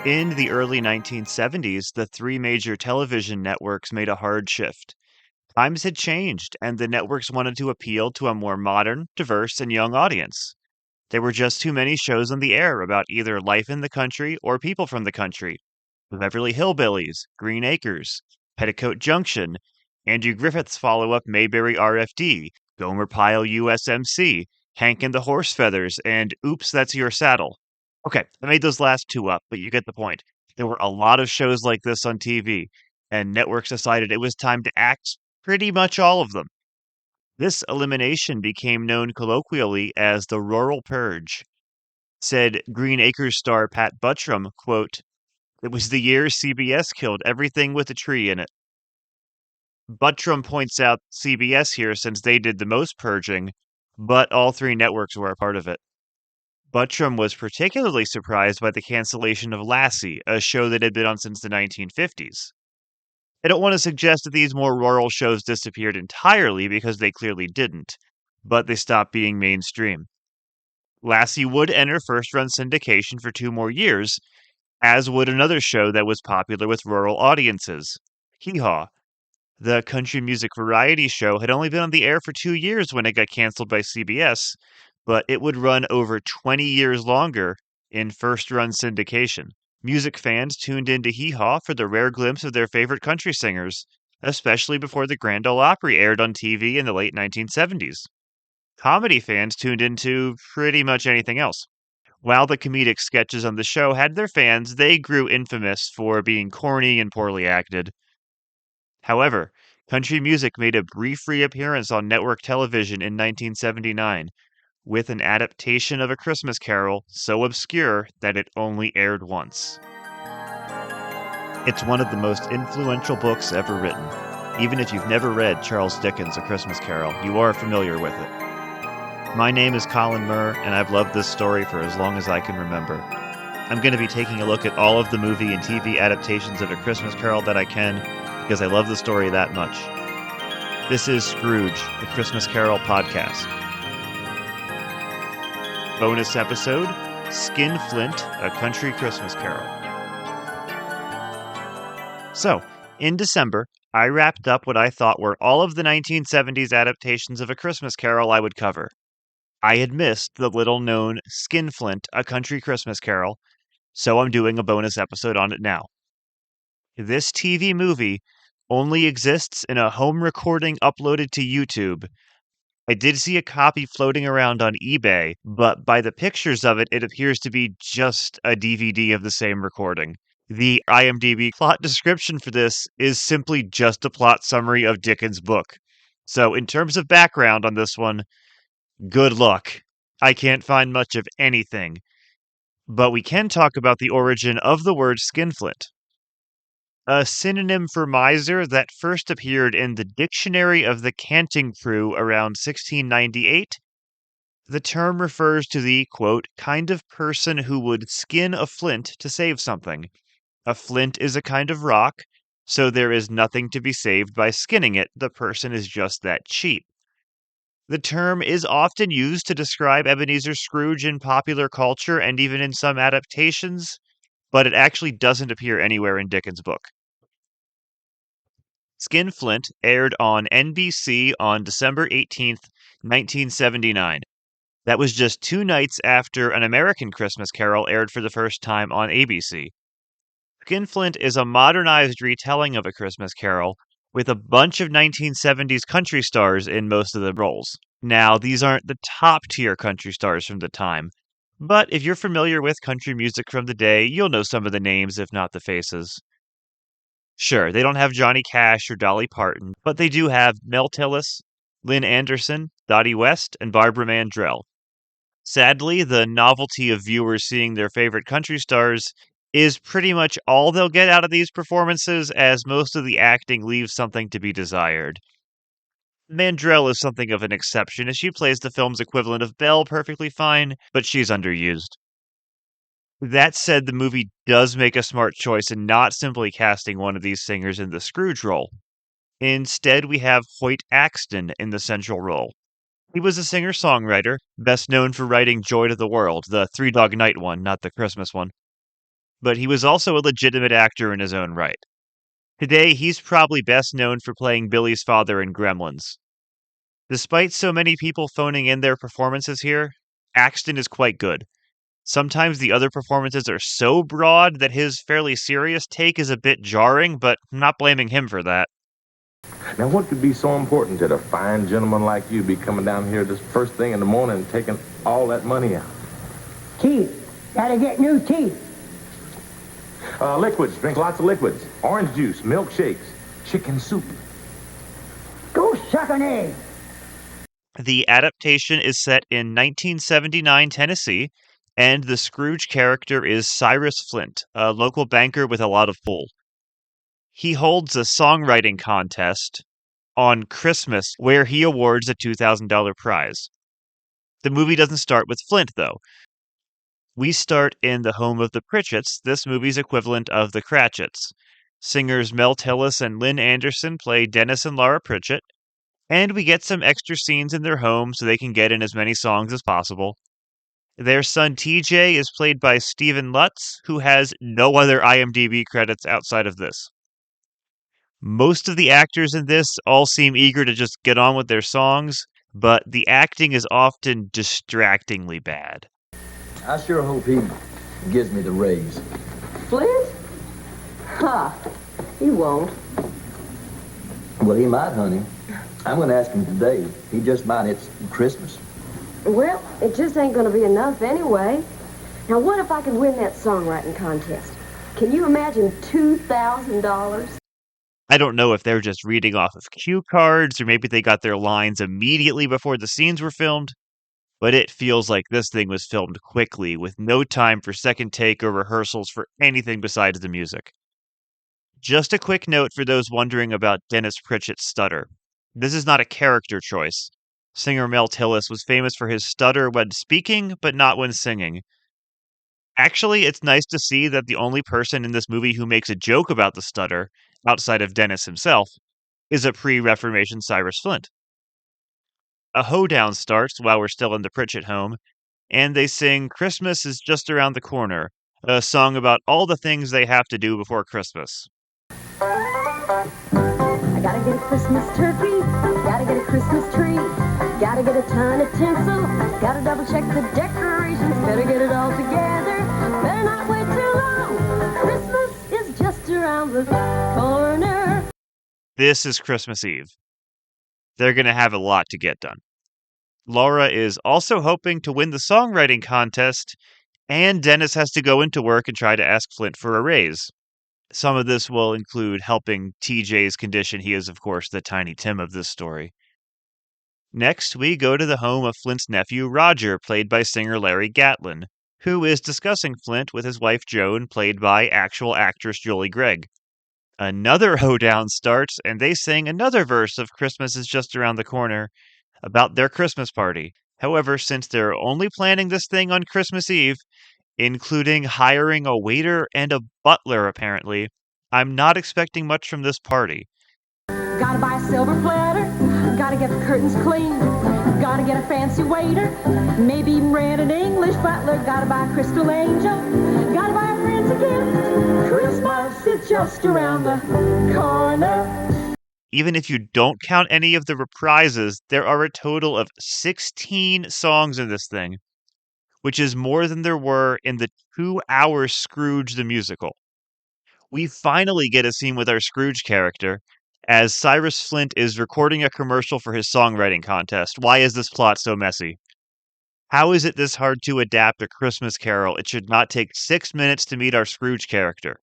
In the early 1970s, the three major television networks made a hard shift. Times had changed, and the networks wanted to appeal to a more modern, diverse, and young audience. There were just too many shows on the air about either life in the country or people from the country. The Beverly Hillbillies, Green Acres, Petticoat Junction, Andrew Griffith's follow up Mayberry RFD, Gomer Pyle USMC, Hank and the Horse Feathers, and Oops, That's Your Saddle. Okay, I made those last two up, but you get the point. There were a lot of shows like this on TV, and networks decided it was time to axe pretty much all of them. This elimination became known colloquially as the Rural Purge. Said Green Acres star Pat Buttram, quote, "It was the year CBS killed everything with a tree in it." Buttram points out CBS here since they did the most purging, but all three networks were a part of it. Buttram was particularly surprised by the cancellation of Lassie, a show that had been on since the 1950s. I don't want to suggest that these more rural shows disappeared entirely because they clearly didn't, but they stopped being mainstream. Lassie would enter first run syndication for 2 more years, as would another show that was popular with rural audiences, Hee Haw. The country music variety show had only been on the air for 2 years when it got canceled by CBS, but it would run over 20 years longer in first run syndication. Music fans tuned into Hee Haw for the rare glimpse of their favorite country singers, especially before the Grand Ole Opry aired on TV in the late 1970s. Comedy fans tuned into pretty much anything else. While the comedic sketches on the show had their fans, they grew infamous for being corny and poorly acted. However, country music made a brief reappearance on network television in 1979 with an adaptation of A Christmas Carol so obscure that it only aired once. It's one of the most influential books ever written. Even if you've never read Charles Dickens' A Christmas Carol, you are familiar with it. My name is Colin Murr, and I've loved this story for as long as I can remember. I'm going to be taking a look at all of the movie and TV adaptations of A Christmas Carol that I can, because I love the story that much. This is Scrooge, the Christmas Carol podcast. Bonus episode, Skinflint, A Country Christmas Carol. So, in December, I wrapped up what I thought were all of the 1970s adaptations of A Christmas Carol I would cover. I had missed the little-known Skinflint, A Country Christmas Carol, so I'm doing a bonus episode on it now. This TV movie only exists in a home recording uploaded to YouTube. I did see a copy floating around on eBay, but by the pictures of it, it appears to be just a DVD of the same recording. The IMDb plot description for this is simply just a plot summary of Dickens' book. So in terms of background on this one, good luck. I can't find much of anything. But we can talk about the origin of the word skinflint. A synonym for miser that first appeared in the Dictionary of the Canting Crew around 1698. The term refers to the, quote, kind of person who would skin a flint to save something. A flint is a kind of rock, so there is nothing to be saved by skinning it. The person is just that cheap. The term is often used to describe Ebenezer Scrooge in popular culture and even in some adaptations, but it actually doesn't appear anywhere in Dickens' book. Skinflint aired on NBC on December 18th, 1979. That was just 2 nights after An American Christmas Carol aired for the first time on ABC. Skinflint is a modernized retelling of A Christmas Carol, with a bunch of 1970s country stars in most of the roles. Now, these aren't the top-tier country stars from the time, but if you're familiar with country music from the day, you'll know some of the names, if not the faces. Sure, they don't have Johnny Cash or Dolly Parton, but they do have Mel Tillis, Lynn Anderson, Dottie West, and Barbara Mandrell. Sadly, the novelty of viewers seeing their favorite country stars is pretty much all they'll get out of these performances, as most of the acting leaves something to be desired. Mandrell is something of an exception, as she plays the film's equivalent of Belle perfectly fine, but she's underused. That said, the movie does make a smart choice in not simply casting one of these singers in the Scrooge role. Instead, we have Hoyt Axton in the central role. He was a singer-songwriter, best known for writing Joy to the World, the Three Dog Night one, not the Christmas one. but he was also a legitimate actor in his own right. Today, he's probably best known for playing Billy's father in Gremlins. Despite so many people phoning in their performances here, Axton is quite good. Sometimes the other performances are so broad that his fairly serious take is a bit jarring, but I'm not blaming him for that. Now, what could be so important that a fine gentleman like you be coming down here this first thing in the morning and taking all that money out? Teeth. Gotta get new teeth. Liquids. Drink lots of liquids. Orange juice, milkshakes, chicken soup. Go suck an egg. The adaptation is set in 1979 Tennessee, and the Scrooge character is Cyrus Flint, a local banker with a lot of pull. He holds a songwriting contest on Christmas where he awards a $2,000 prize. The movie doesn't start with Flint, though. We start in the home of the Pritchetts, this movie's equivalent of the Cratchits. Singers Mel Tillis and Lynn Anderson play Dennis and Laura Pritchett, and we get some extra scenes in their home so they can get in as many songs as possible. Their son TJ is played by Stephen Lutz, who has no other IMDb credits outside of this. Most of the actors in this all seem eager to just get on with their songs, but the acting is often distractingly bad. I sure hope he gives me the raise. Flint? Ha! He won't. Well, he might, honey. I'm going to ask him today. He just might. It's Christmas. Well, it just ain't gonna be enough anyway. Now, what if I could win that songwriting contest? Can you imagine $2,000? I don't know if they're just reading off of cue cards, or maybe they got their lines immediately before the scenes were filmed, but it feels like this thing was filmed quickly, with no time for second take or rehearsals for anything besides the music. Just a quick note for those wondering about Dennis Pritchett's stutter. This is not a character choice. Singer Mel Tillis was famous for his stutter when speaking, but not when singing. Actually, it's nice to see that the only person in this movie who makes a joke about the stutter, outside of Dennis himself, is a pre-Reformation Cyrus Flint. A hoedown starts while we're still in the Pritchett home, and they sing "Christmas is Just Around the Corner," a song about all the things they have to do before Christmas. I gotta get a Christmas turkey, gotta get a Christmas tree, gotta get a ton of tinsel, gotta double check the decorations, better get it all together, better not wait too long, Christmas is just around the corner. This is Christmas Eve. They're going to have a lot to get done. Laura is also hoping to win the songwriting contest, and Dennis has to go into work and try to ask Flint for a raise. Some of this will include helping TJ's condition. He is, of course, the Tiny Tim of this story. Next, we go to the home of Flint's nephew, Roger, played by singer Larry Gatlin, who is discussing Flint with his wife, Joan, played by actual actress Julie Gregg. Another hoedown starts, and they sing another verse of "Christmas is Just Around the Corner" about their Christmas party. However, since they're only planning this thing on Christmas Eve, including hiring a waiter and a butler, apparently, I'm not expecting much from this party. Gotta buy a silver platter, gotta get the curtains clean, gotta get a fancy waiter, maybe even rent an English butler, gotta buy a crystal angel, gotta buy our friends a gift. Christmas is just around the corner. Even if you don't count any of the reprises, there are a total of 16 songs in this thing, which is more than there were in the 2-hour Scrooge the Musical. We finally get a scene with our Scrooge character, as Cyrus Flint is recording a commercial for his songwriting contest. Why is this plot so messy? How is it this hard to adapt A Christmas Carol? It should not take 6 minutes to meet our Scrooge character.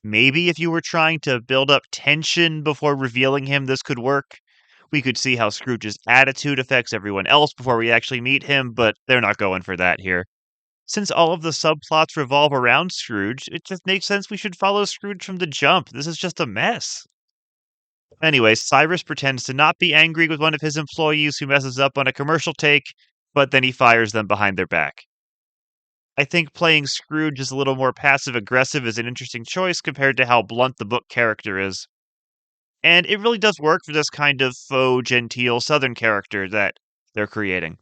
Maybe if you were trying to build up tension before revealing him, this could work. We could see how Scrooge's attitude affects everyone else before we actually meet him, but they're not going for that here. Since all of the subplots revolve around Scrooge, it just makes sense we should follow Scrooge from the jump. This is just a mess. Anyway, Cyrus pretends to not be angry with one of his employees who messes up on a commercial take, but then he fires them behind their back. I think playing Scrooge as a little more passive-aggressive is an interesting choice compared to how blunt the book character is. And it really does work for this kind of faux, genteel Southern character that they're creating.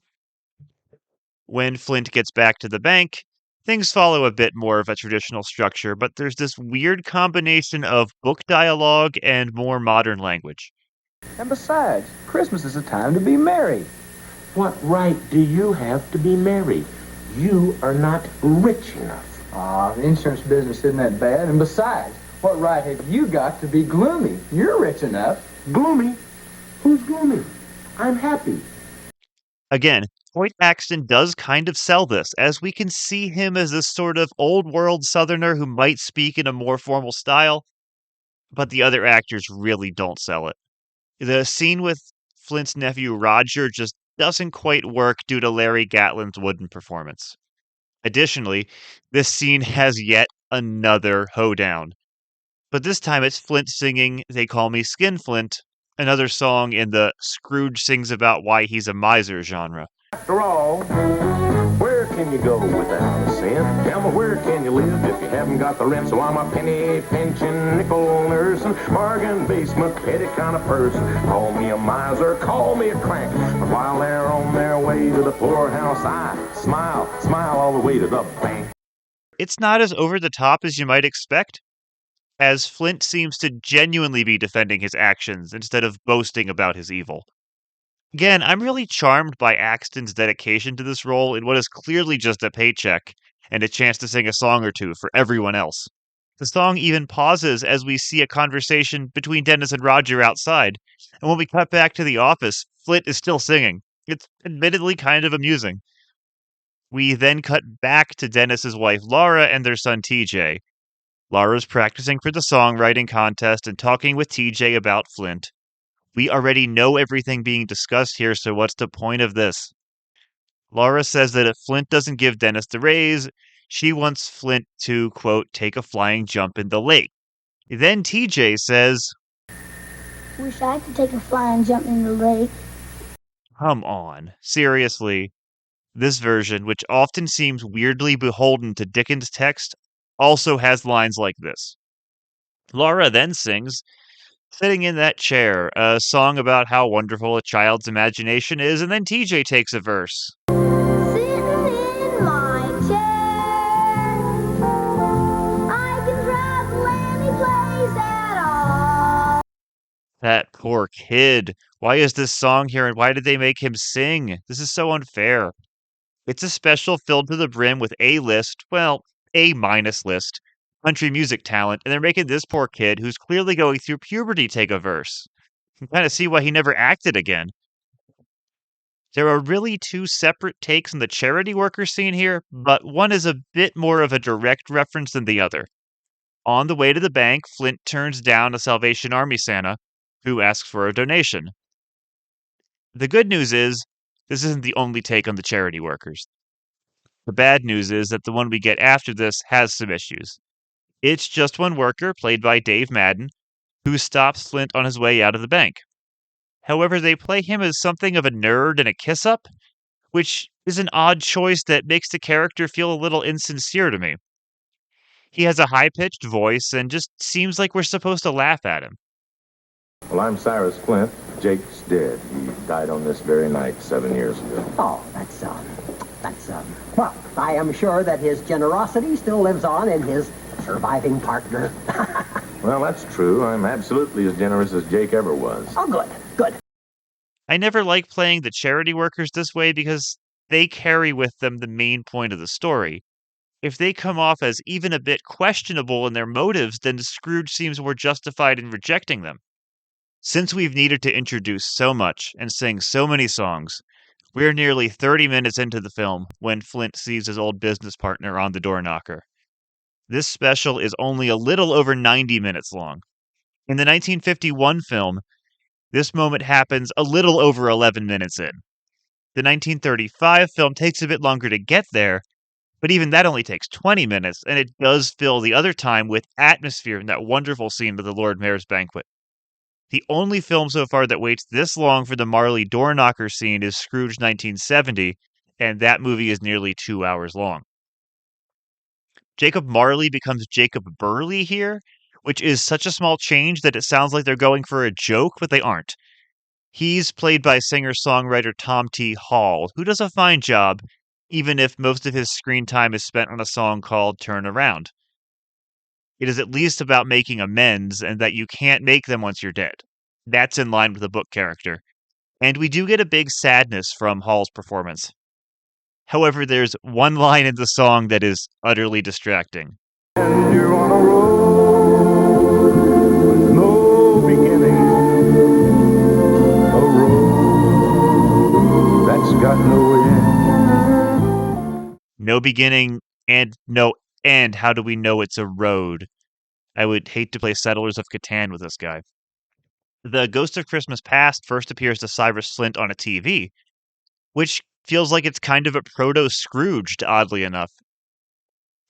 When Flint gets back to the bank, Things follow a bit more of a traditional structure, but there's this weird combination of book dialogue and more modern language. And besides, Christmas is a time to be merry. What right do you have to be married? You are not rich enough. The insurance business isn't that bad. And besides, what right have you got to be gloomy? You're rich enough. Gloomy? Who's gloomy? I'm happy. Again, Hoyt Axton does kind of sell this, as we can see him as this sort of old world Southerner who might speak in a more formal style, but the other actors really don't sell it. The scene with Flint's nephew Roger just doesn't quite work due to Larry Gatlin's wooden performance. Additionally, this scene has yet another hoedown. But this time it's Flint singing They Call Me Skinflint, another song in the Scrooge sings about why he's a miser genre. After all, where can you go without a cent? Tell me, where can you live if you haven't got the rent? So I'm a penny pinching, nickel nursing, bargain basement, petty kind of person. Call me a miser, call me a crank. But while they're on their way to the poorhouse, I smile all the way to the bank. It's not as over the top as you might expect, as Flint seems to genuinely be defending his actions instead of boasting about his evil. Again, I'm really charmed by Axton's dedication to this role in what is clearly just a paycheck and a chance to sing a song or two for everyone else. The song even pauses as we see a conversation between Dennis and Roger outside, and when we cut back to the office, Flint is still singing. It's admittedly kind of amusing. We then cut back to Dennis's wife Laura and their son TJ. Laura's practicing for the songwriting contest and talking with TJ about Flint. We already know everything being discussed here, so what's the point of this? Laura says that if Flint doesn't give Dennis the raise, she wants Flint to, quote, take a flying jump in the lake. Then TJ says, Wish I could take a flying jump in the lake. come on, seriously. This version, which often seems weirdly beholden to Dickens' text, also has lines like this. Laura then sings, sitting in that chair, a song about how wonderful a child's imagination is, and then TJ takes a verse. Sitting in my chair, I can travel any place at all. That poor kid. Why is this song here, and why did they make him sing? This is so unfair. It's a special filled to the brim with A-list, well, A-minus list, country music talent, and they're making this poor kid, who's clearly going through puberty, take a verse. You can kind of see why he never acted again. There are really two separate takes on the charity worker scene here, but one is a bit more of a direct reference than the other. On the way to the bank, Flint turns down a Salvation Army Santa, who asks for a donation. The good news is, this isn't the only take on the charity workers. The bad news is that the one we get after this has some issues. It's just one worker, played by Dave Madden, who stops Flint on his way out of the bank. However, they play him as something of a nerd and a kiss-up, which is an odd choice that makes the character feel a little insincere to me. He has a high-pitched voice and just seems like we're supposed to laugh at him. Well, I'm Cyrus Flint. Jake's dead. He died on this very night 7 years ago. Oh, well, I am sure that his generosity still lives on in his surviving partner. Well, that's true. I'm absolutely as generous as Jake ever was. Oh, good. I never like playing the charity workers this way because they carry with them the main point of the story. If they come off as even a bit questionable in their motives, then Scrooge seems more justified in rejecting them. Since we've needed to introduce so much and sing so many songs, we're nearly 30 minutes into the film when Flint sees his old business partner on the door knocker. This special is only a little over 90 minutes long. In the 1951 film, this moment happens a little over 11 minutes in. The 1935 film takes a bit longer to get there, but even that only takes 20 minutes, and it does fill the other time with atmosphere in that wonderful scene of the Lord Mayor's banquet. The only film so far that waits this long for the Marley door knocker scene is Scrooge 1970, and that movie is nearly 2 hours long. Jacob Marley becomes Jacob Burley here, which is such a small change that it sounds like they're going for a joke, but they aren't. He's played by singer-songwriter Tom T. Hall, who does a fine job, even if most of his screen time is spent on a song called Turn Around. It is at least about making amends and that you can't make them once you're dead. That's in line with the book character. And we do get a big sadness from Hall's performance. However, there's one line in the song that is utterly distracting. And you're on a road with no beginning, a road that's got no end. No beginning and no end. How do we know it's a road? I would hate to play Settlers of Catan with this guy. The Ghost of Christmas Past first appears to Cyrus Flint on a TV, which feels like it's kind of a proto-Scrooged, oddly enough.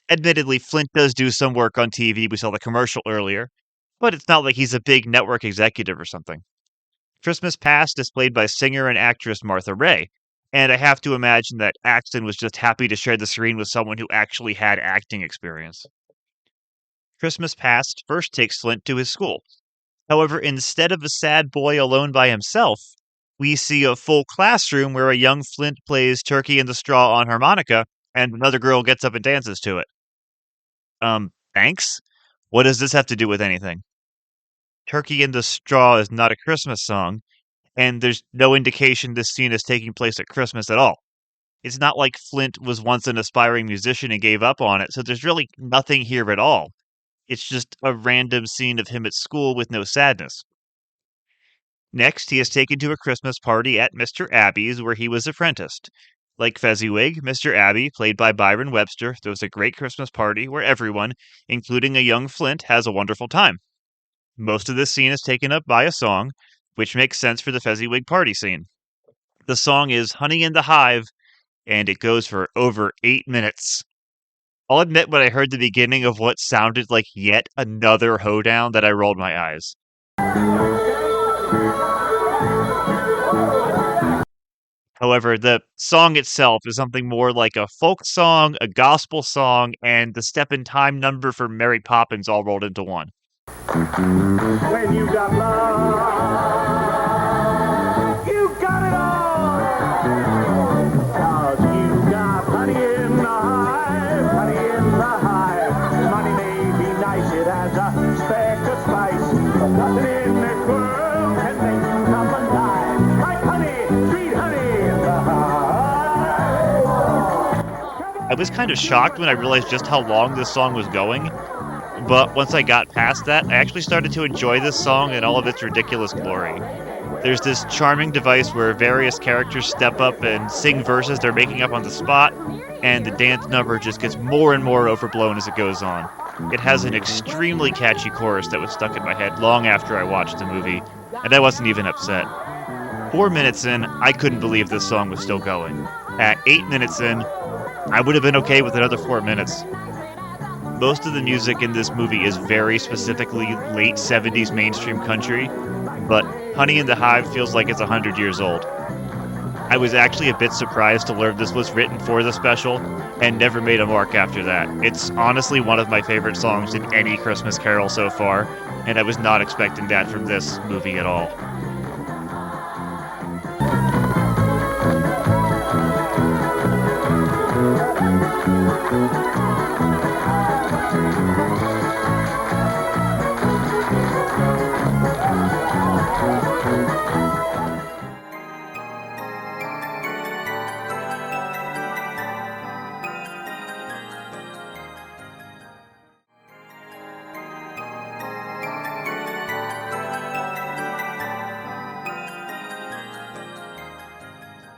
Admittedly, Flint does do some work on TV. We saw the commercial earlier, but it's not like he's a big network executive or something. Christmas Past is played by singer and actress Martha Raye, and I have to imagine that Axton was just happy to share the screen with someone who actually had acting experience. Christmas Past first takes Flint to his school. However, instead of a sad boy alone by himself, we see a full classroom where a young Flint plays Turkey in the Straw on harmonica, and another girl gets up and dances to it. Thanks? What does this have to do with anything? Turkey in the Straw is not a Christmas song, and there's no indication this scene is taking place at Christmas at all. It's not like Flint was once an aspiring musician and gave up on it, so there's really nothing here at all. It's just a random scene of him at school with no sadness. Next, he is taken to a Christmas party at Mr. Abbey's where he was apprenticed. Like Fezziwig, Mr. Abbey, played by Byron Webster, throws a great Christmas party where everyone, including a young Flint, has a wonderful time. Most of this scene is taken up by a song, which makes sense for the Fezziwig party scene. The song is Honey in the Hive, and it goes for over 8 minutes. I'll admit when I heard the beginning of what sounded like yet another hoedown that I rolled my eyes. However, the song itself is something more like a folk song, a gospel song, and the step in time number for Mary Poppins all rolled into one. When you got love, you got it all. 'Cause you got honey in the hive, honey in the hive. Money may be nice, it has a speck of spice, but nothing in this world can make you come alive. Like honey, sweet honey in the hive. I was kind of shocked when I realized just how long this song was going, but once I got past that, I actually started to enjoy this song in all of its ridiculous glory. There's this charming device where various characters step up and sing verses they're making up on the spot, and the dance number just gets more and more overblown as it goes on. It has an extremely catchy chorus that was stuck in my head long after I watched the movie, and I wasn't even upset. 4 minutes in, I couldn't believe this song was still going. At 8 minutes in, I would have been okay with another 4 minutes. Most of the music in this movie is very specifically late 70s mainstream country, but Honey in the Hive feels like it's 100 years old. I was actually a bit surprised to learn this was written for the special, and never made a mark after that. It's honestly one of my favorite songs in any Christmas Carol so far, and I was not expecting that from this movie at all.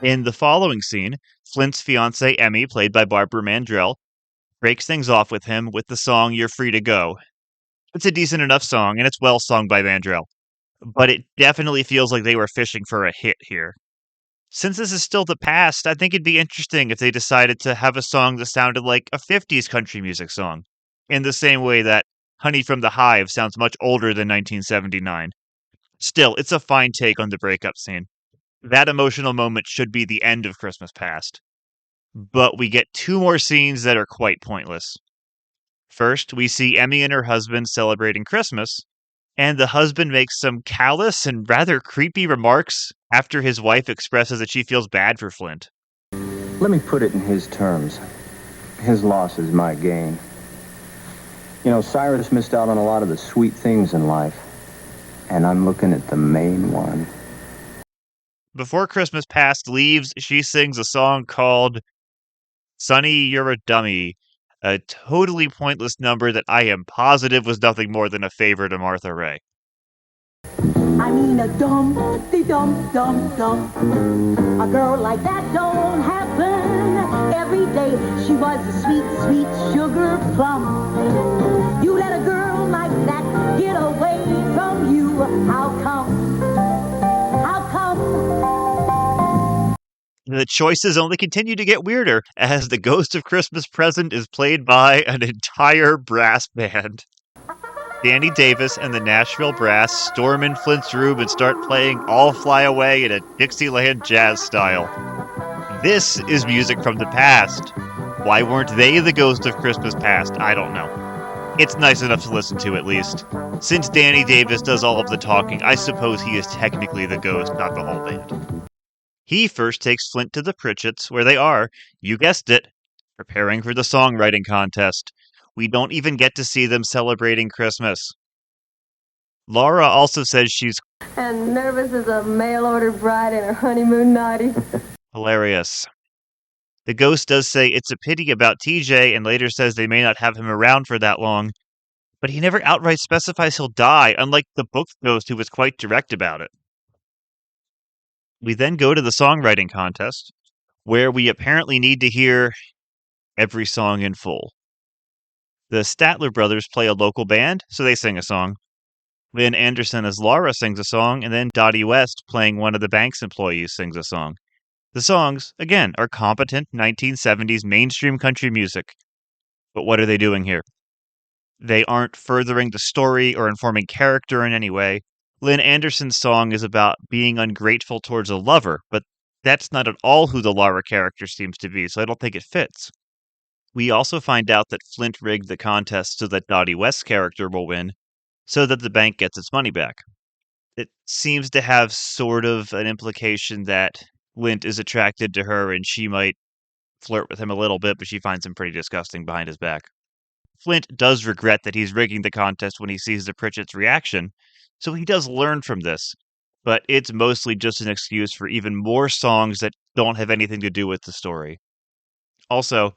In the following scene, Flint's fiancée Emmy, played by Barbara Mandrell, breaks things off with him with the song You're Free to Go. It's a decent enough song, and it's well sung by Mandrell, but it definitely feels like they were fishing for a hit here. Since this is still the past, I think it'd be interesting if they decided to have a song that sounded like a 50s country music song, in the same way that Honey from the Hive sounds much older than 1979. Still, it's a fine take on the breakup scene. That emotional moment should be the end of Christmas Past. But we get 2 more scenes that are quite pointless. First, we see Emmy and her husband celebrating Christmas, and the husband makes some callous and rather creepy remarks after his wife expresses that she feels bad for Flint. Let me put it in his terms. His loss is my gain. You know, Cyrus missed out on a lot of the sweet things in life, and I'm looking at the main one. Before Christmas Past leaves, she sings a song called Sonny, You're a Dummy, a totally pointless number that I am positive was nothing more than a favor to Martha Raye. I mean a dum-de-dum-dum-dum. A girl like that don't happen every day. She was a sweet, sweet sugar plum. You let a girl like that get away from you. How come? How come? The choices only continue to get weirder as the Ghost of Christmas Present is played by an entire brass band. Danny Davis and the Nashville Brass storm in Flint's room and start playing All Fly Away in a Dixieland jazz style. This is music from the past. Why weren't they the Ghost of Christmas Past? I don't know. It's nice enough to listen to, at least. Since Danny Davis does all of the talking, I suppose he is technically the ghost, not the whole band. He first takes Flint to the Pritchett's, where they are, you guessed it, preparing for the songwriting contest. We don't even get to see them celebrating Christmas. Laura also says she's And nervous as a mail-order bride in her honeymoon naughty. hilarious. The ghost does say it's a pity about TJ and later says they may not have him around for that long, but he never outright specifies he'll die, unlike the book ghost who was quite direct about it. We then go to the songwriting contest, where we apparently need to hear every song in full. The Statler Brothers play a local band, so they sing a song. Lynn Anderson as Laura sings a song, and then Dottie West, playing one of the bank's employees, sings a song. The songs, again, are competent 1970s mainstream country music. But what are they doing here? They aren't furthering the story or informing character in any way. Lynn Anderson's song is about being ungrateful towards a lover, but that's not at all who the Laura character seems to be, so I don't think it fits. We also find out that Flint rigged the contest so that Dottie West's character will win, so that the bank gets its money back. It seems to have sort of an implication that Flint is attracted to her and she might flirt with him a little bit, but she finds him pretty disgusting behind his back. Flint does regret that he's rigging the contest when he sees the Pritchett's reaction, so he does learn from this, but it's mostly just an excuse for even more songs that don't have anything to do with the story. Also,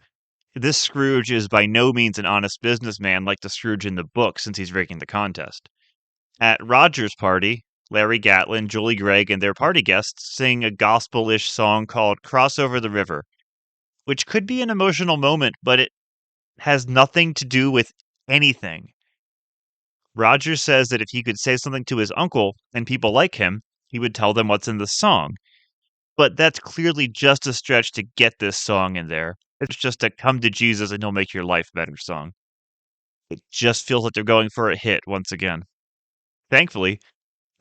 this Scrooge is by no means an honest businessman like the Scrooge in the book since he's rigging the contest. At Roger's party, Larry Gatlin, Julie Gregg, and their party guests sing a gospel-ish song called Cross Over the River, which could be an emotional moment, but it has nothing to do with anything. Roger says that if he could say something to his uncle and people like him, he would tell them what's in the song. But that's clearly just a stretch to get this song in there. It's just a come to Jesus and he'll make your life better song. It just feels like they're going for a hit once again. Thankfully,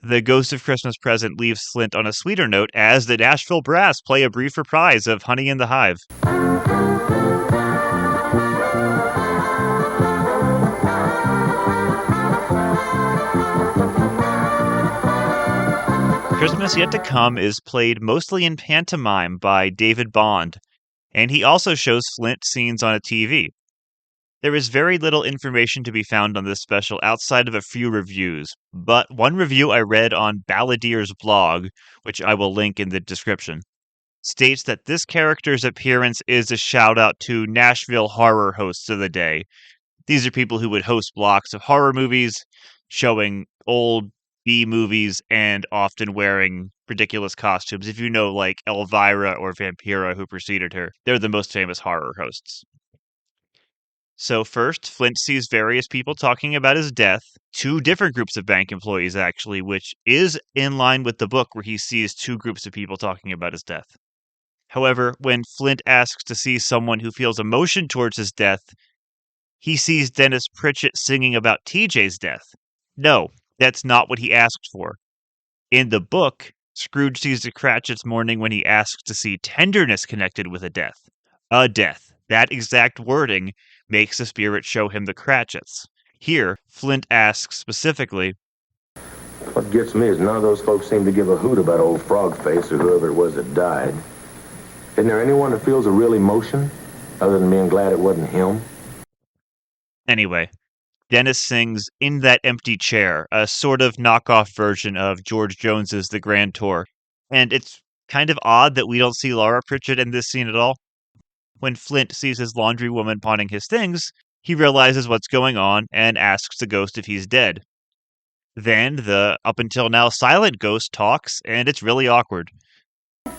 the Ghost of Christmas Present leaves Flint on a sweeter note as the Nashville Brass play a brief reprise of Honey in the Hive. Christmas Yet to Come is played mostly in pantomime by David Bond, and he also shows Flint scenes on a TV. There is very little information to be found on this special outside of a few reviews, but one review I read on Balladier's blog, which I will link in the description, states that this character's appearance is a shout out to Nashville horror hosts of the day. These are people who would host blocks of horror movies, showing old B movies and often wearing ridiculous costumes. If you know, like Elvira or Vampira, who preceded her, they're the most famous horror hosts. So first, Flint sees various people talking about his death, two different groups of bank employees actually, which is in line with the book where he sees two groups of people talking about his death. However, when Flint asks to see someone who feels emotion towards his death, he sees Dennis Pritchett singing about TJ's death. No, that's not what he asked for. In the book, Scrooge sees the Cratchit's mourning when he asks to see tenderness connected with a death. A death. That exact wording makes the spirit show him the Cratchits. Here, Flint asks specifically, What gets me is none of those folks seem to give a hoot about old Frogface or whoever it was that died. Isn't there anyone that feels a real emotion other than being glad it wasn't him? Anyway, Dennis sings In That Empty Chair, a sort of knockoff version of George Jones's The Grand Tour. And it's kind of odd that we don't see Laura Pritchett in this scene at all. When Flint sees his laundrywoman pawning his things, he realizes what's going on and asks the ghost if he's dead. Then the up until now silent ghost talks, and it's really awkward.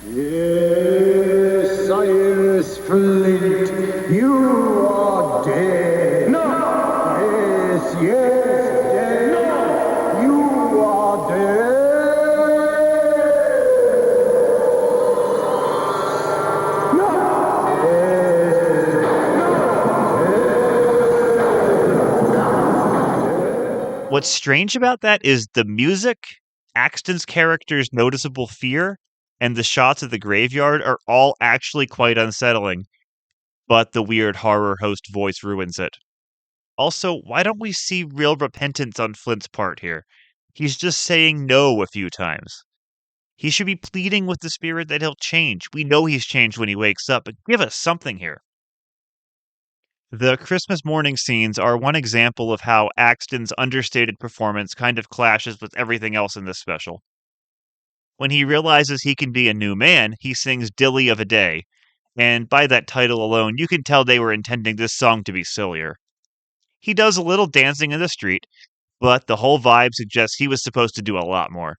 Yes, Cyrus Flint, you are dead. No! Yes, dead. No! You are dead. What's strange about that is the music, Axton's character's noticeable fear, and the shots of the graveyard are all actually quite unsettling, but the weird horror host voice ruins it. Also, why don't we see real repentance on Flint's part here? He's just saying no a few times. He should be pleading with the spirit that he'll change. We know he's changed when he wakes up, but give us something here. The Christmas morning scenes are one example of how Axton's understated performance kind of clashes with everything else in this special. When he realizes he can be a new man, he sings Dilly of a Day, and by that title alone, you can tell they were intending this song to be sillier. He does a little dancing in the street, but the whole vibe suggests he was supposed to do a lot more.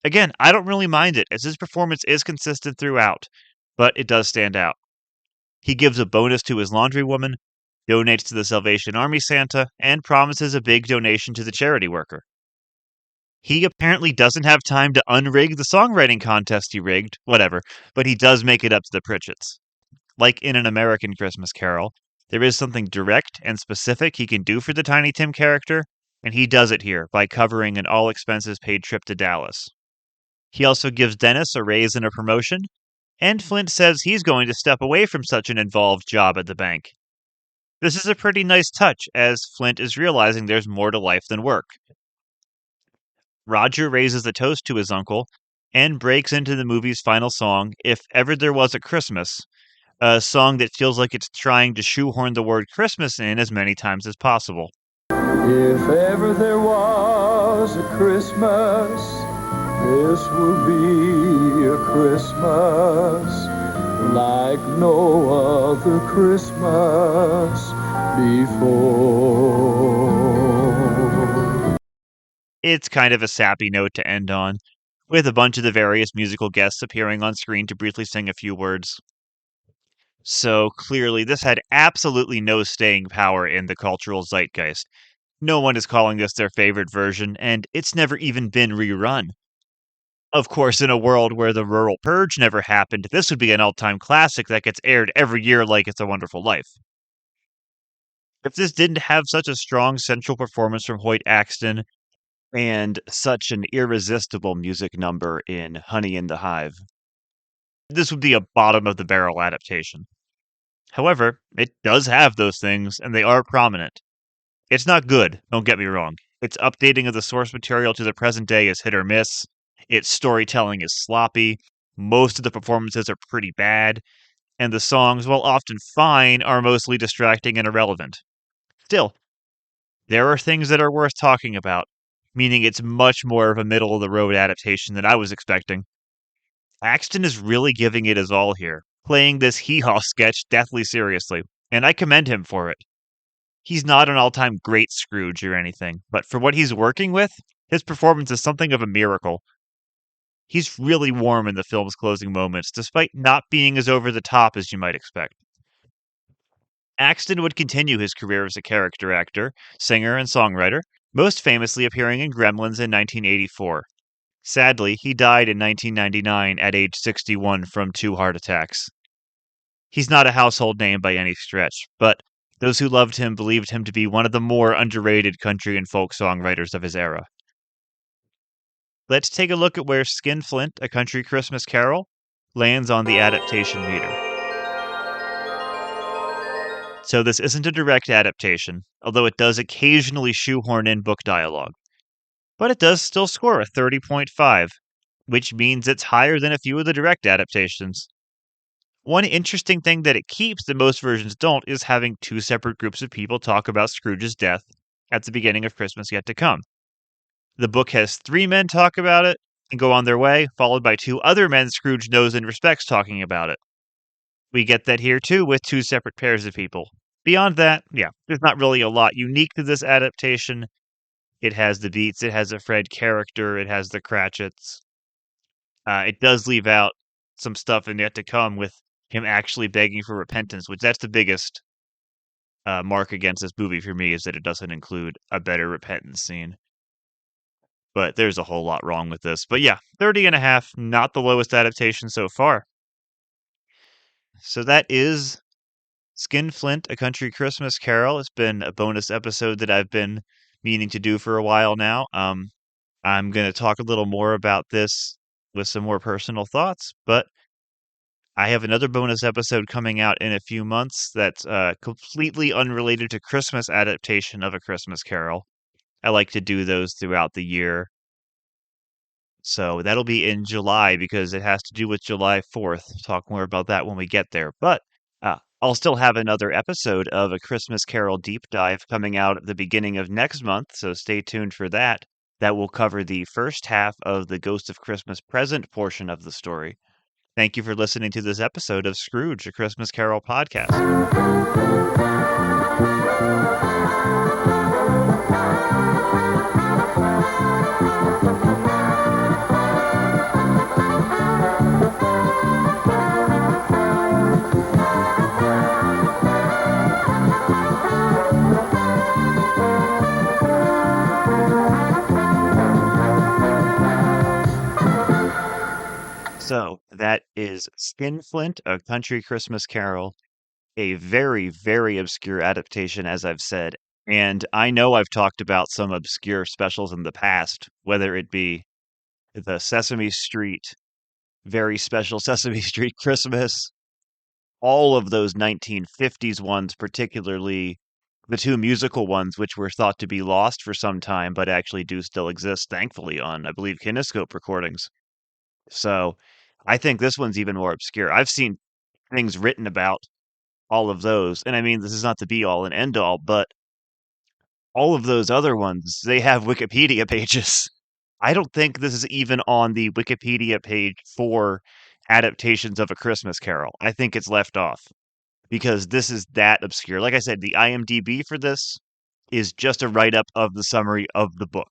Again, I don't really mind it, as his performance is consistent throughout, but it does stand out. He gives a bonus to his laundrywoman, donates to the Salvation Army Santa, and promises a big donation to the charity worker. He apparently doesn't have time to unrig the songwriting contest he rigged, whatever, but he does make it up to the Pritchetts. Like in An American Christmas Carol, there is something direct and specific he can do for the Tiny Tim character, and he does it here by covering an all-expenses-paid trip to Dallas. He also gives Dennis a raise and a promotion, and Flint says he's going to step away from such an involved job at the bank. This is a pretty nice touch, as Flint is realizing there's more to life than work. Roger raises a toast to his uncle, and breaks into the movie's final song, If Ever There Was a Christmas, a song that feels like it's trying to shoehorn the word Christmas in as many times as possible. If ever there was a Christmas, this will be a Christmas like no other Christmas before. It's kind of a sappy note to end on, with a bunch of the various musical guests appearing on screen to briefly sing a few words. So clearly, this had absolutely no staying power in the cultural zeitgeist. No one is calling this their favorite version, and it's never even been rerun. Of course, in a world where the Rural Purge never happened, this would be an all-time classic that gets aired every year like It's a Wonderful Life. If this didn't have such a strong central performance from Hoyt Axton, and such an irresistible music number in Honey in the Hive, this would be a bottom-of-the-barrel adaptation. However, it does have those things, and they are prominent. It's not good, don't get me wrong. Its updating of the source material to the present day is hit or miss. Its storytelling is sloppy. Most of the performances are pretty bad. And the songs, while often fine, are mostly distracting and irrelevant. Still, there are things that are worth talking about, meaning it's much more of a middle-of-the-road adaptation than I was expecting. Axton is really giving it his all here, playing this hee-haw sketch deathly seriously, and I commend him for it. He's not an all-time great Scrooge or anything, but for what he's working with, his performance is something of a miracle. He's really warm in the film's closing moments, despite not being as over-the-top as you might expect. Axton would continue his career as a character actor, singer, and songwriter, most famously appearing in Gremlins in 1984. Sadly, he died in 1999 at age 61 from 2 heart attacks. He's not a household name by any stretch, but those who loved him believed him to be one of the more underrated country and folk songwriters of his era. Let's take a look at where Skinflint, A Country Christmas Carol, lands on the adaptation meter. So this isn't a direct adaptation, although it does occasionally shoehorn in book dialogue. But it does still score a 30.5, which means it's higher than a few of the direct adaptations. One interesting thing that it keeps that most versions don't is having two separate groups of people talk about Scrooge's death at the beginning of Christmas Yet to Come. The book has 3 men talk about it and go on their way, followed by 2 other men Scrooge knows and respects talking about it. We get that here too with 2 separate pairs of people. Beyond that, yeah, there's not really a lot unique to this adaptation. It has the Beats, it has a Fred character, it has the Cratchits. It does leave out some stuff in Yet to Come with him actually begging for repentance, which that's the biggest mark against this movie for me, is that it doesn't include a better repentance scene. But there's a whole lot wrong with this. But yeah, 30.5, not the lowest adaptation so far. So that is Skinflint, A Country Christmas Carol. It's been a bonus episode that I've been meaning to do for a while now. I'm going to talk a little more about this with some more personal thoughts, but I have another bonus episode coming out in a few months that's completely unrelated to Christmas adaptation of A Christmas Carol. I like to do those throughout the year. So that'll be in July because it has to do with July 4th. Talk more about that when we get there. But I'll still have another episode of A Christmas Carol Deep Dive coming out at the beginning of next month, so stay tuned for that. That will cover the first half of the Ghost of Christmas Present portion of the story. Thank you for listening to this episode of Scrooge, A Christmas Carol podcast. So that is Skinflint, A Country Christmas Carol, a very, very obscure adaptation, as I've said. And I know I've talked about some obscure specials in the past, whether it be the Sesame Street, very special Sesame Street Christmas, all of those 1950s ones, particularly the 2 musical ones, which were thought to be lost for some time, but actually do still exist, thankfully, on, I believe, Kinescope recordings. So I think this one's even more obscure. I've seen things written about all of those. And I mean, this is not the be all and end all, but all of those other ones, they have Wikipedia pages. I don't think this is even on the Wikipedia page for adaptations of A Christmas Carol. I think it's left off because this is that obscure. Like I said, the IMDb for this is just a write up of the summary of the book,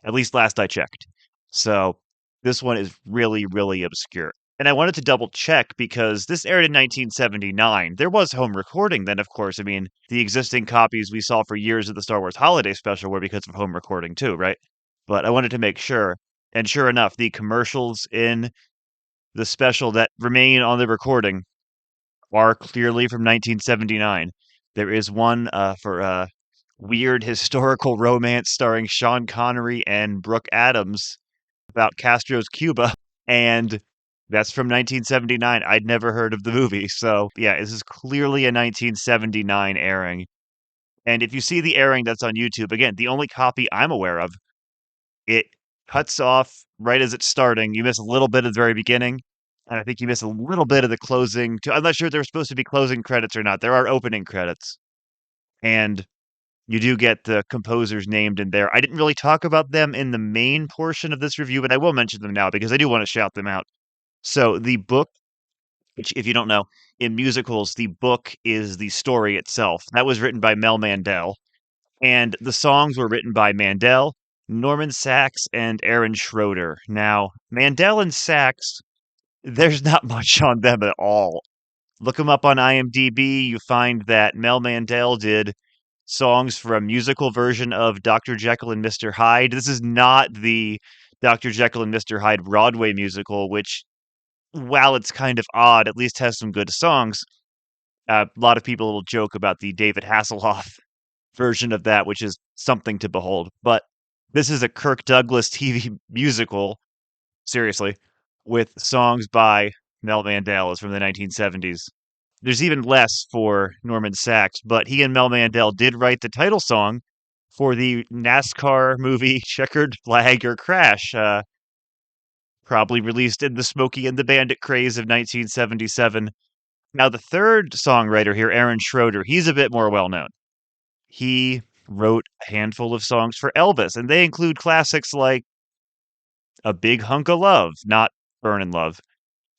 at least last I checked. So this one is really, really obscure. And I wanted to double check because this aired in 1979. There was home recording then, of course. I mean, the existing copies we saw for years of the Star Wars Holiday Special were because of home recording too, right? But I wanted to make sure. And sure enough, the commercials in the special that remain on the recording are clearly from 1979. There is one for a weird historical romance starring Sean Connery and Brooke Adams about Castro's Cuba. And that's from 1979. I'd never heard of the movie. So, yeah, this is clearly a 1979 airing. And if you see the airing that's on YouTube, again, the only copy I'm aware of, it cuts off right as it's starting. You miss a little bit at the very beginning. And I think you miss a little bit of the closing. I'm not sure if there were supposed to be closing credits or not. There are opening credits. And you do get the composers named in there. I didn't really talk about them in the main portion of this review, but I will mention them now because I do want to shout them out. So the book, which if you don't know, in musicals, the book is the story itself. That was written by Mel Mandel. And the songs were written by Mandel, Norman Sachs, and Aaron Schroeder. Now, Mandel and Sachs, there's not much on them at all. Look them up on IMDb. You find that Mel Mandel did songs for a musical version of Dr. Jekyll and Mr. Hyde. This is not the Dr. Jekyll and Mr. Hyde Broadway musical, which, while it's kind of odd, at least has some good songs. A lot of people will joke about the David Hasselhoff version of that, which is something to behold. But this is a Kirk Douglas TV musical, seriously, with songs by Mel Mandel. It's from the 1970s. There's even less for Norman Sachs, but he and Mel Mandel did write the title song for the NASCAR movie Checkered Flag or Crash, probably released in the Smokey and the Bandit craze of 1977. Now, the third songwriter here, Aaron Schroeder, he's a bit more well known. He wrote a handful of songs for Elvis, and they include classics like A Big Hunk of Love, not Burnin' Love,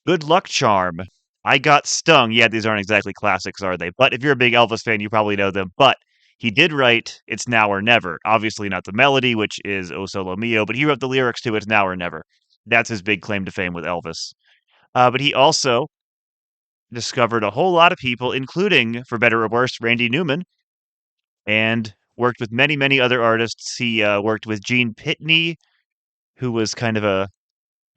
Good Luck Charm, I Got Stung. Yeah, these aren't exactly classics, are they? But if you're a big Elvis fan, you probably know them. But he did write It's Now or Never. Obviously, not the melody, which is O Solo Mio, but he wrote the lyrics to It's Now or Never. That's his big claim to fame with Elvis. But he also discovered a whole lot of people, including, for better or worse, Randy Newman, and worked with many, many other artists. He worked with Gene Pitney, who was kind of a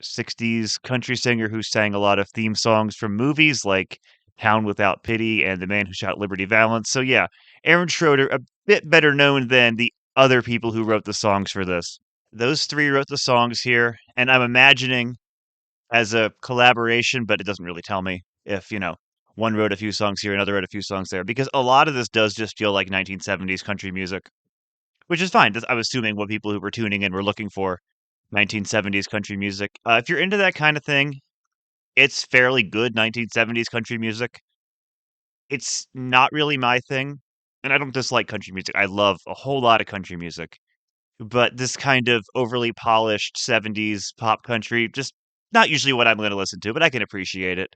60s country singer who sang a lot of theme songs from movies like Town Without Pity and The Man Who Shot Liberty Valance. So, yeah, Aaron Schroeder, a bit better known than the other people who wrote the songs for this. Those three wrote the songs here, and I'm imagining as a collaboration, but it doesn't really tell me if, one wrote a few songs here, another wrote a few songs there, because a lot of this does just feel like 1970s country music, which is fine. I'm assuming what people who were tuning in were looking for 1970s country music. If you're into that kind of thing, it's fairly good 1970s country music. It's not really my thing, and I don't dislike country music. I love a whole lot of country music. But this kind of overly polished 70s pop country, just not usually what I'm going to listen to, but I can appreciate it.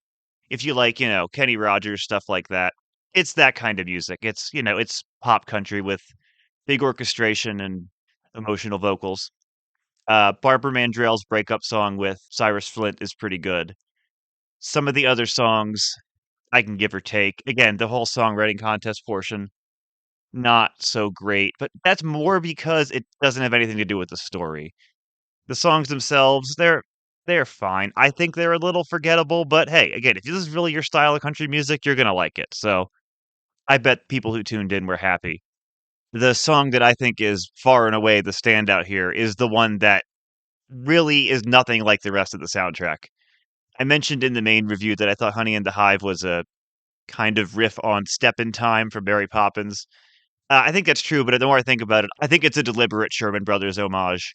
If you like, Kenny Rogers, stuff like that, it's that kind of music. It's pop country with big orchestration and emotional vocals. Barbara Mandrell's breakup song with Cyrus Flint is pretty good. Some of the other songs I can give or take. Again, the whole songwriting contest portion, not so great, but that's more because it doesn't have anything to do with the story. The songs themselves, they're fine. I think they're a little forgettable, but hey, again, if this is really your style of country music, you're gonna like it. So I bet people who tuned in were happy. The song that I think is far and away the standout here is the one that really is nothing like the rest of the soundtrack. I mentioned in the main review that I thought Honey and the Hive was a kind of riff on Step in Time from Mary Poppins. I think that's true, but the more I think about it, I think it's a deliberate Sherman Brothers homage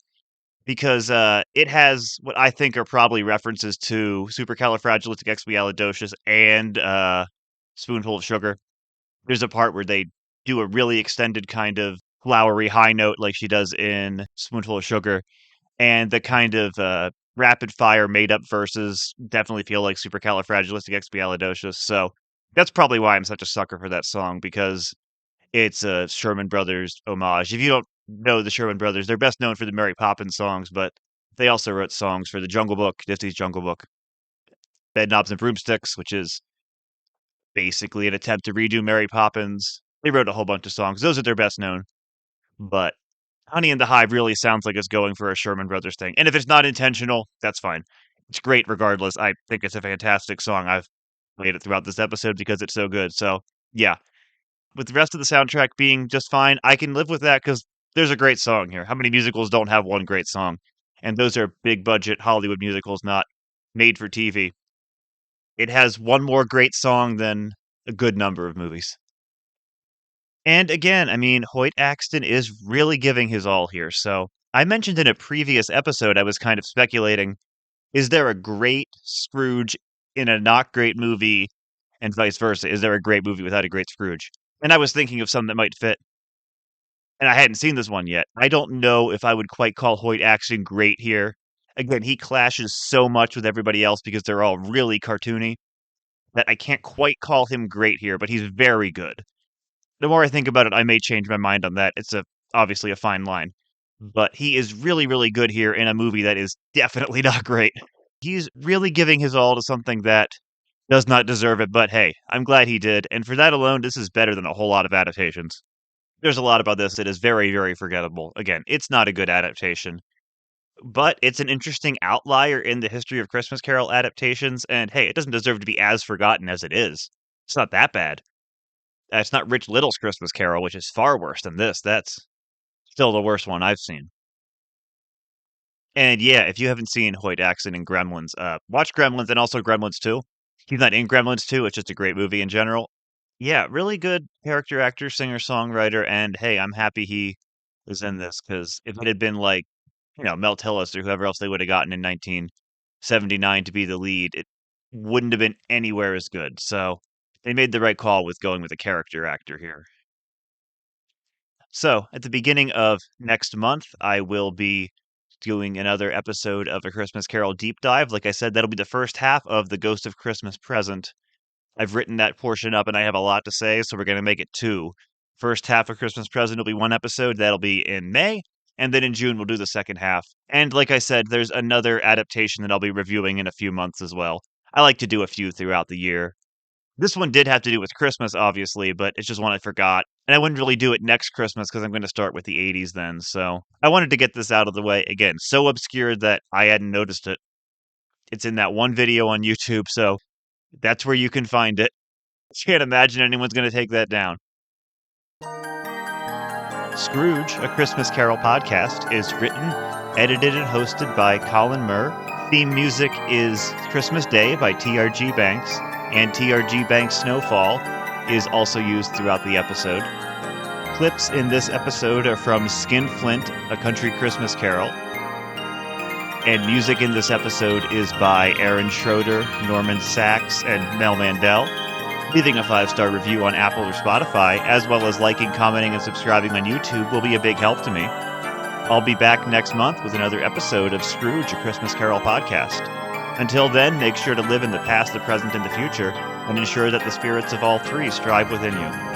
because it has what I think are probably references to Supercalifragilisticexpialidocious and Spoonful of Sugar. There's a part where they do a really extended kind of flowery high note like she does in Spoonful of Sugar, and the kind of rapid fire made up verses definitely feel like Supercalifragilisticexpialidocious. So that's probably why I'm such a sucker for that song because it's a Sherman Brothers homage. If you don't know the Sherman Brothers, they're best known for the Mary Poppins songs, but they also wrote songs for the Jungle Book, Disney's Jungle Book, Bed Knobs and Broomsticks, which is basically an attempt to redo Mary Poppins. They wrote a whole bunch of songs. Those are their best known. But Honey and the Hive really sounds like it's going for a Sherman Brothers thing. And if it's not intentional, that's fine. It's great regardless. I think it's a fantastic song. I've played it throughout this episode because it's so good. So, yeah. With the rest of the soundtrack being just fine, I can live with that because there's a great song here. How many musicals don't have one great song? And those are big budget Hollywood musicals, not made for TV. It has one more great song than a good number of movies. And again, I mean, Hoyt Axton is really giving his all here. So I mentioned in a previous episode, I was kind of speculating, is there a great Scrooge in a not great movie and vice versa? Is there a great movie without a great Scrooge? And I was thinking of some that might fit. And I hadn't seen this one yet. I don't know if I would quite call Hoyt Axton great here. Again, he clashes so much with everybody else because they're all really cartoony that I can't quite call him great here, but he's very good. The more I think about it, I may change my mind on that. It's obviously a fine line. But he is really, really good here in a movie that is definitely not great. He's really giving his all to something that does not deserve it, but hey, I'm glad he did. And for that alone, this is better than a whole lot of adaptations. There's a lot about this that is very, very forgettable. Again, it's not a good adaptation, but it's an interesting outlier in the history of Christmas Carol adaptations. And hey, it doesn't deserve to be as forgotten as it is. It's not that bad. It's not Rich Little's Christmas Carol, which is far worse than this. That's still the worst one I've seen. And yeah, if you haven't seen Hoyt Axton in Gremlins, watch Gremlins and also Gremlins 2. He's not in Gremlins 2, it's just a great movie in general. Yeah, really good character actor, singer, songwriter, and hey, I'm happy he was in this because if it had been like, Mel Tillis or whoever else they would have gotten in 1979 to be the lead, it wouldn't have been anywhere as good. So They made the right call with going with a character actor here. So, at the beginning of next month, I will be doing another episode of A Christmas Carol Deep Dive. Like I said, that'll be the first half of The Ghost of Christmas Present. I've written that portion up and I have a lot to say, so we're going to make it two. First half of Christmas Present will be one episode. That'll be in May. And then in June, we'll do the second half. And like I said, there's another adaptation that I'll be reviewing in a few months as well. I like to do a few throughout the year. This one did have to do with Christmas, obviously, but it's just one I forgot. And I wouldn't really do it next Christmas because I'm going to start with the 80s then. So I wanted to get this out of the way. Again, so obscure that I hadn't noticed it. It's in that one video on YouTube, so that's where you can find it. Can't imagine anyone's going to take that down. Scrooge, A Christmas Carol podcast, is written, edited, and hosted by Colin Murr. Theme music is Christmas Day by T.R.G. Banks, and T.R.G. Banks' Snowfall is also used throughout the episode. Clips in this episode are from Skinflint, A Country Christmas Carol. And music in this episode is by Aaron Schroeder, Norman Sachs, and Mel Mandel. Leaving a 5-star review on Apple or Spotify, as well as liking, commenting, and subscribing on YouTube will be a big help to me. I'll be back next month with another episode of Scrooge, A Christmas Carol podcast. Until then, make sure to live in the past, the present, and the future, and ensure that the spirits of all three strive within you.